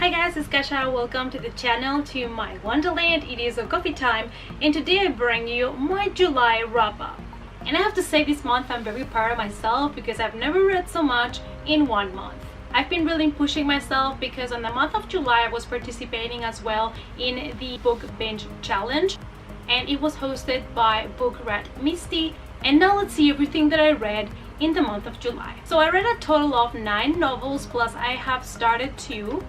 Hi guys, it's Kasha. Welcome to the channel, to my wonderland. It is a coffee time and today I bring you my July wrap up. And I have to say, this month I'm very proud of myself because I've never read so much in 1 month. I've been really pushing myself because on the month of July I was participating as well in the book binge challenge, and it was hosted by Book Red Misty. And now let's see everything that I read in the month of July. So I read a total of 9 novels, plus I have started 2.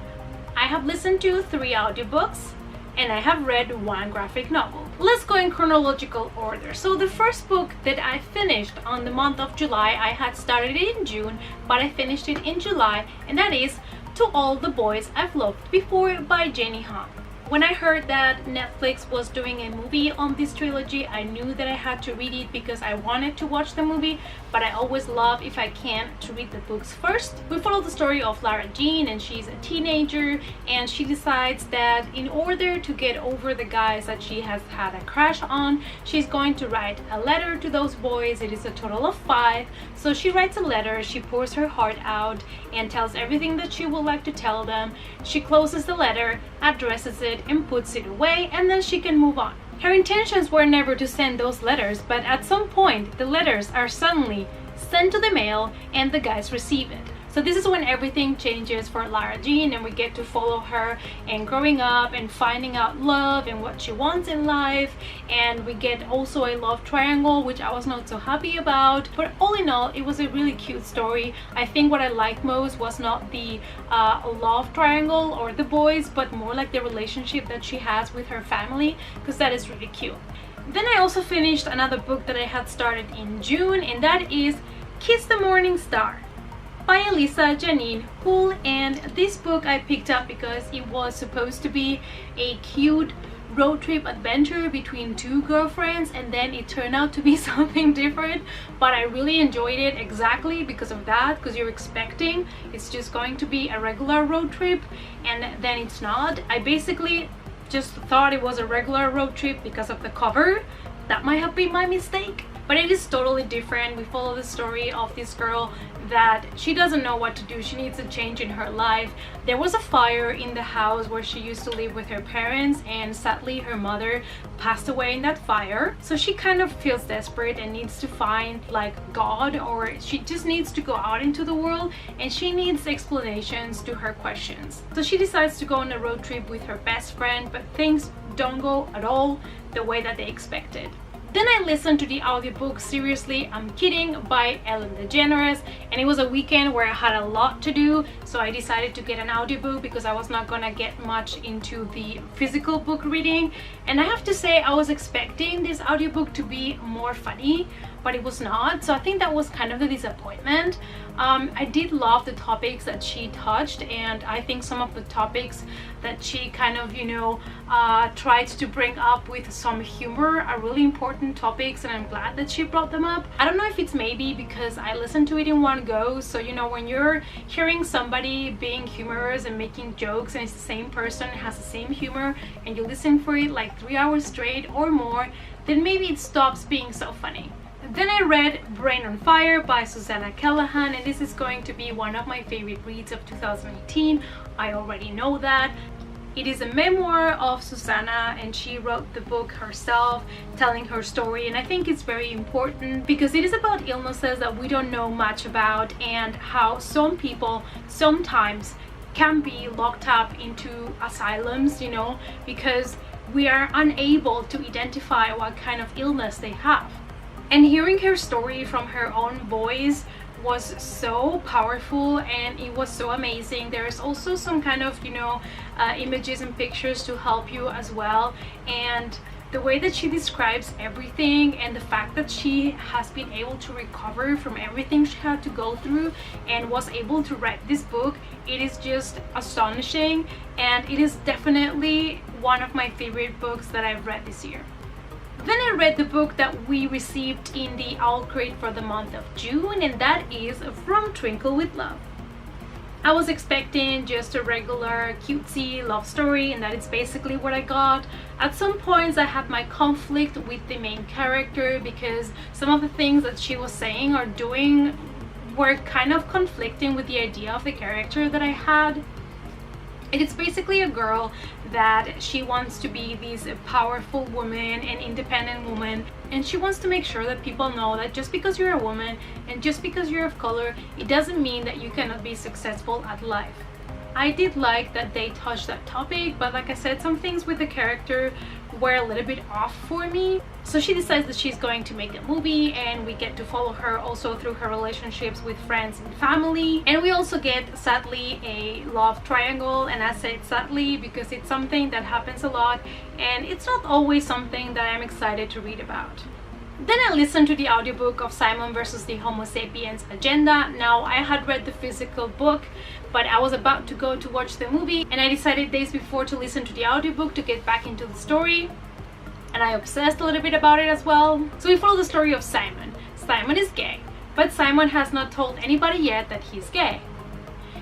I have listened to 3 audiobooks and I have read 1 graphic novel. Let's go in chronological order. So the first book that I finished on the month of July, I had started it in June, but I finished it in July, and that is To All the Boys I've Loved Before by Jenny Han. When I heard that Netflix was doing a movie on this trilogy, I knew that I had to read it because I wanted to watch the movie, but I always love, if I can, to read the books first. We follow the story of Lara Jean, and she's a teenager, and she decides that in order to get over the guys that she has had a crush on, she's going to write a letter to those boys. It is a total of 5. So she writes a letter, she pours her heart out and tells everything that she would like to tell them. She closes the letter, addresses it, and puts it away, and then she can move on. Her intentions were never to send those letters, but at some point the letters are suddenly sent to the mail and the guys receive it. So this is when everything changes for Lara Jean, and we get to follow her and growing up and finding out love and what she wants in life. And we get also a love triangle, which I was not so happy about. But all in all, it was a really cute story. I think what I liked most was not the love triangle or the boys, but more like the relationship that she has with her family, because that is really cute. Then I also finished another book that I had started in June, and that is Kiss the Morning Star by Elisa Janine Hull. And this book I picked up because it was supposed to be a cute road trip adventure between 2 girlfriends, and then it turned out to be something different. But I really enjoyed it exactly because of that, because you're expecting it's just going to be a regular road trip, and then it's not. I basically just thought it was a regular road trip because of the cover. That might have been my mistake, but it is totally different. We follow the story of this girl that she doesn't know what to do. She needs a change in her life. There was a fire in the house where she used to live with her parents, and sadly her mother passed away in that fire. So she kind of feels desperate and needs to find like God, or she just needs to go out into the world, and she needs explanations to her questions. So she decides to go on a road trip with her best friend, but things don't go at all the way that they expected. Then I listened to the audiobook Seriously I'm Kidding by Ellen DeGeneres, and it was a weekend where I had a lot to do, so I decided to get an audiobook because I was not gonna get much into the physical book reading. And I have to say, I was expecting this audiobook to be more funny, but it was not, so I think that was kind of the disappointment. I did love the topics that she touched, and I think some of the topics that she kind of, tried to bring up with some humor are really important topics, and I'm glad that she brought them up. I don't know if it's maybe because I listened to it in one go, so when you're hearing somebody being humorous and making jokes, and it's the same person, has the same humor, and you listen for it like 3 hours straight or more, then maybe it stops being so funny. Then I read Brain on Fire by Susanna Callahan, and this is going to be one of my favorite reads of 2018. I already know that. It is a memoir of Susanna, and she wrote the book herself, telling her story, and I think it's very important because it is about illnesses that we don't know much about, and how some people sometimes can be locked up into asylums, because we are unable to identify what kind of illness they have. And hearing her story from her own voice was so powerful, and it was so amazing. There's also some kind of images and pictures to help you as well, and the way that she describes everything, and the fact that she has been able to recover from everything she had to go through and was able to write this book, it is just astonishing, and it is definitely one of my favorite books that I've read this year. Then I read the book that we received in the Owl Crate for the month of June, and that is From Twinkle with Love. I was expecting just a regular cutesy love story, and that is basically what I got. At some points I had my conflict with the main character because some of the things that she was saying or doing were kind of conflicting with the idea of the character that I had. It is basically a girl that she wants to be this powerful woman and independent woman, and she wants to make sure that people know that just because you're a woman and just because you're of color, it doesn't mean that you cannot be successful at life. I did like that they touched that topic, but like I said, some things with the character were a little bit off for me. So she decides that she's going to make a movie, and we get to follow her also through her relationships with friends and family. And we also get, sadly, a love triangle, and I said sadly because it's something that happens a lot and it's not always something that I'm excited to read about. Then I listened to the audiobook of Simon versus the Homo sapiens agenda. Now, I had read the physical book, but I was about to go to watch the movie, and I decided days before to listen to the audiobook to get back into the story, and I obsessed a little bit about it as well. So we follow the story of Simon. Simon is gay, but Simon has not told anybody yet that he's gay.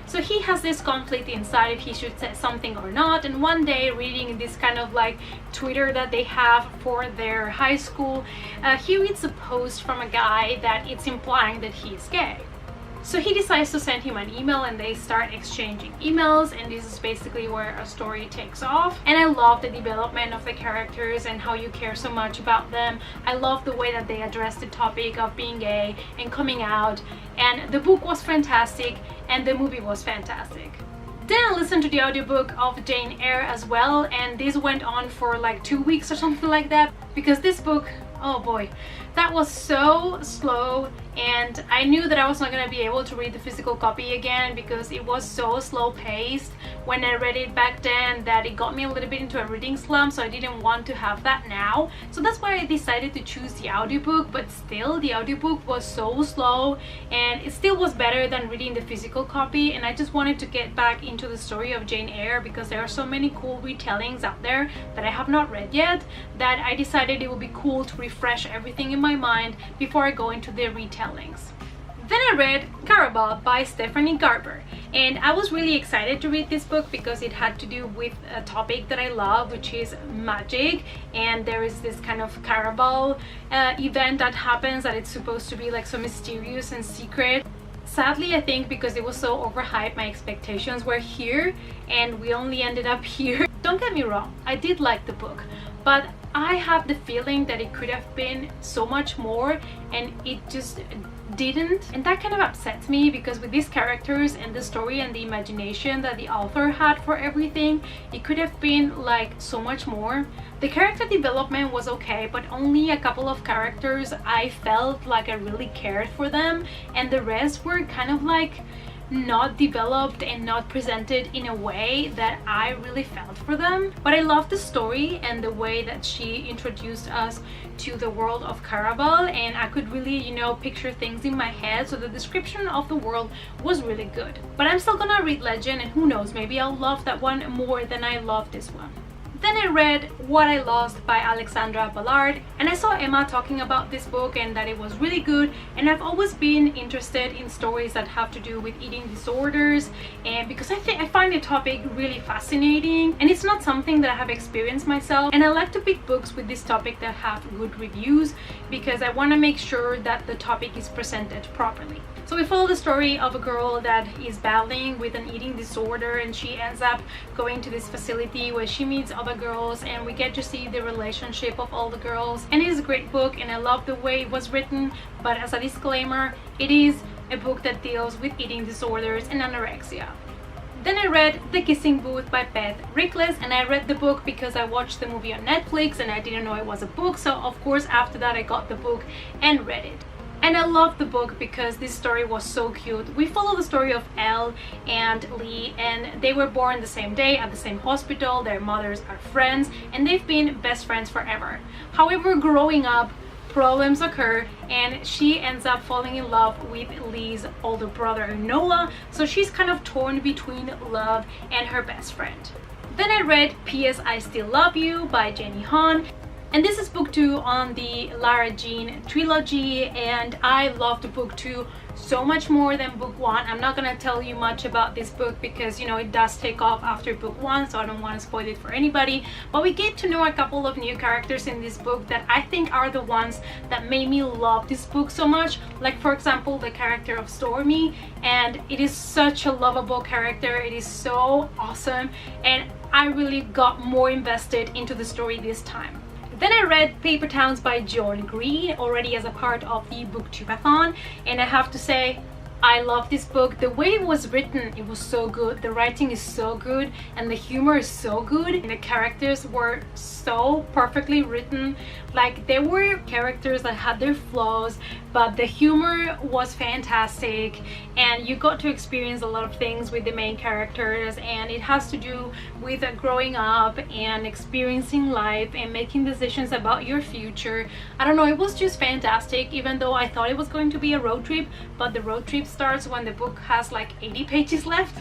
So he has this conflict inside if he should say something or not, and one day, reading this kind of like Twitter that they have for their high school, he reads a post from a guy that it's implying that he's gay. So he decides to send him an email, and they start exchanging emails, and this is basically where a story takes off. And I love the development of the characters and how you care so much about them. I love the way that they address the topic of being gay and coming out, and the book was fantastic and the movie was fantastic. Then I listened to the audiobook of Jane Eyre as well, and this went on for like 2 weeks or something like that, because this book, oh boy, that was so slow, and I knew that I was not going to be able to read the physical copy again because it was so slow paced when I read it back then that it got me a little bit into a reading slump, so I didn't want to have that now. So that's why I decided to choose the audiobook, but still the audiobook was so slow and it still was better than reading the physical copy, and I just wanted to get back into the story of Jane Eyre because there are so many cool retellings out there that I have not read yet that I decided it would be cool to refresh everything in my mind before I go into the retellings. Then I read Carrabelle by Stephanie Garber, and I was really excited to read this book because it had to do with a topic that I love, which is magic, and there is this kind of Carrabelle event that happens that it's supposed to be like so mysterious and secret. Sadly, I think because it was so overhyped, my expectations were here and we only ended up here. Don't get me wrong, I did like the book, but I have the feeling that it could have been so much more and it just didn't, and that kind of upsets me because with these characters and the story and the imagination that the author had for everything, it could have been like so much more. The character development was okay, but only a couple of characters I felt like I really cared for them, and the rest were kind of like not developed and not presented in a way that I really felt for them. But I love the story and the way that she introduced us to the world of Carrabelle, and I could really, you know, picture things in my head, so the description of the world was really good. But I'm still gonna read Legend, and who knows, maybe I'll love that one more than I love this one. Then I read What I Lost by Alexandra Ballard, and I saw Emma talking about this book and that it was really good, and I've always been interested in stories that have to do with eating disorders, and because I find the topic really fascinating, and it's not something that I have experienced myself, and I like to pick books with this topic that have good reviews because I want to make sure that the topic is presented properly. So we follow the story of a girl that is battling with an eating disorder, and she ends up going to this facility where she meets other girls, and we get to see the relationship of all the girls. And it is a great book, and I love the way it was written, but as a disclaimer, it is a book that deals with eating disorders and anorexia. Then I read The Kissing Booth by Beth Rickless, and I read the book because I watched the movie on Netflix and I didn't know it was a book, so of course after that I got the book and read it. And I love the book because this story was so cute. We follow the story of Elle and Lee, and they were born the same day at the same hospital. Their mothers are friends and they've been best friends forever. However, growing up, problems occur and she ends up falling in love with Lee's older brother Noah, so she's kind of torn between love and her best friend. Then I read P.S. I Still Love You by Jenny Han. And this is book 2 on the Lara Jean trilogy, and I loved book 2 so much more than book one. I'm not gonna tell you much about this book because, you know, it does take off after book one, so I don't want to spoil it for anybody. But we get to know a couple of new characters in this book that I think are the ones that made me love this book so much. Like, for example, the character of Stormy, and it is such a lovable character. It is so awesome, and I really got more invested into the story this time. Then I read Paper Towns by John Green already as a part of the Booktubeathon, and I have to say, I love this book. The way it was written, it was so good. The writing is so good, and the humor is so good, and the characters were so perfectly written. Like, there were characters that had their flaws, but the humor was fantastic, and you got to experience a lot of things with the main characters, and it has to do with growing up and experiencing life and making decisions about your future. I don't know, it was just fantastic, even though I thought it was going to be a road trip, but the road trip starts when the book has like 80 pages left.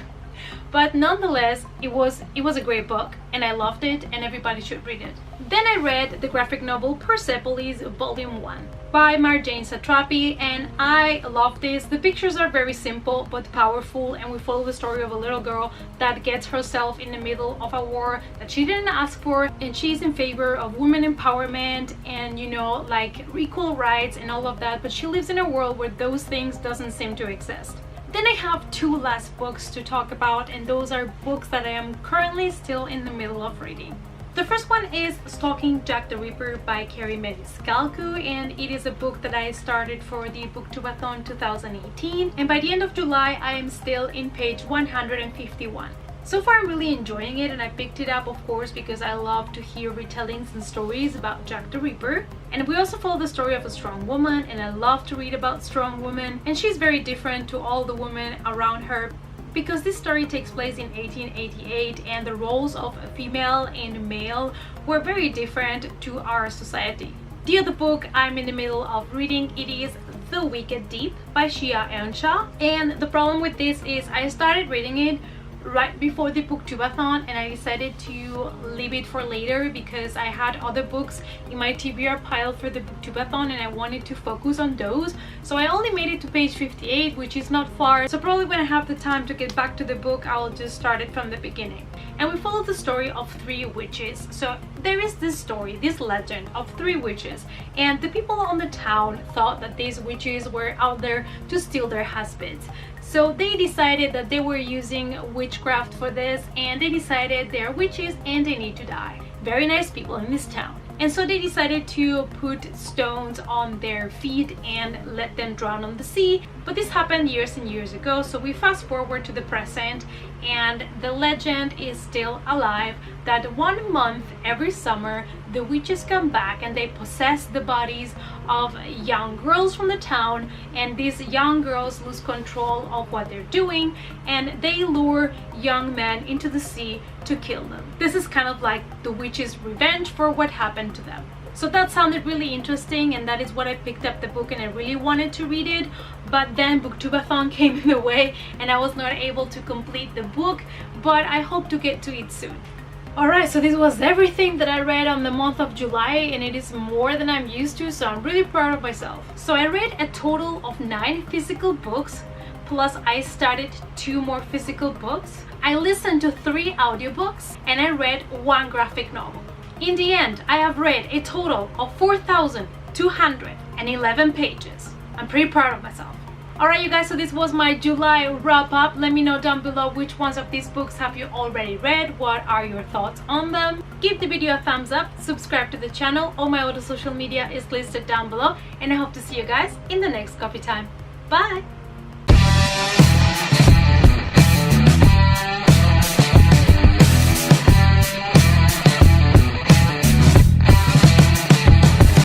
But nonetheless, it was a great book, and I loved it, and everybody should read it. Then I read the graphic novel Persepolis Volume 1 by Marjane Satrapi, and I love this. The pictures are very simple but powerful, and we follow the story of a little girl that gets herself in the middle of a war that she didn't ask for, and she's in favor of women empowerment and, you know, like equal rights and all of that, but she lives in a world where those things doesn't seem to exist. Then I have two last books to talk about, and those are books that I am currently still in the middle of reading. The first one is Stalking Jack the Ripper by Carrie Mediscalco, and it is a book that I started for the Booktubeathon 2018, and by the end of July I am still in page 151. So far I'm really enjoying it, and I picked it up, of course, because I love to hear retellings and stories about Jack the Ripper. And we also follow the story of a strong woman, and I love to read about strong women, and she's very different to all the women around her, because this story takes place in 1888, and the roles of female and male were very different to our society. The other book I'm in the middle of reading, it is The Wicked Deep by Shia Earnshaw, and the problem with this is I started reading it right before the Booktubeathon, and I decided to leave it for later because I had other books in my TBR pile for the Booktubeathon, and I wanted to focus on those. So I only made it to page 58, which is not far, so probably when I have the time to get back to the book, I'll just start it from the beginning. And we follow the story of three witches. So there is this story, this legend of three witches, and the people on the town thought that these witches were out there to steal their husbands. So they decided that they were using witchcraft for this, and they decided they are witches and they need to die. Very nice people in this town. And so they decided to put stones on their feet and let them drown on the sea. But this happened years and years ago, so we fast forward to the present, and the legend is still alive that 1 month every summer the witches come back and they possess the bodies of young girls from the town, and these young girls lose control of what they're doing, and they lure young men into the sea to kill them. This is kind of like the witches' revenge for what happened to them. So that sounded really interesting, and that is what I picked up the book, and I really wanted to read it, but then Booktubeathon came in the way and I was not able to complete the book, but I hope to get to it soon. Alright, so this was everything that I read on the month of July, and it is more than I'm used to, so I'm really proud of myself. So I read a total of 9 physical books, plus I started 2 more physical books. I listened to 3 audiobooks, and I read 1 graphic novel. In the end, I have read a total of 4,211 pages. I'm pretty proud of myself. Alright you guys, so this was my July wrap up. Let me know down below which ones of these books have you already read, what are your thoughts on them. Give the video a thumbs up, subscribe to the channel, all my other social media is listed down below, and I hope to see you guys in the next coffee time. Bye!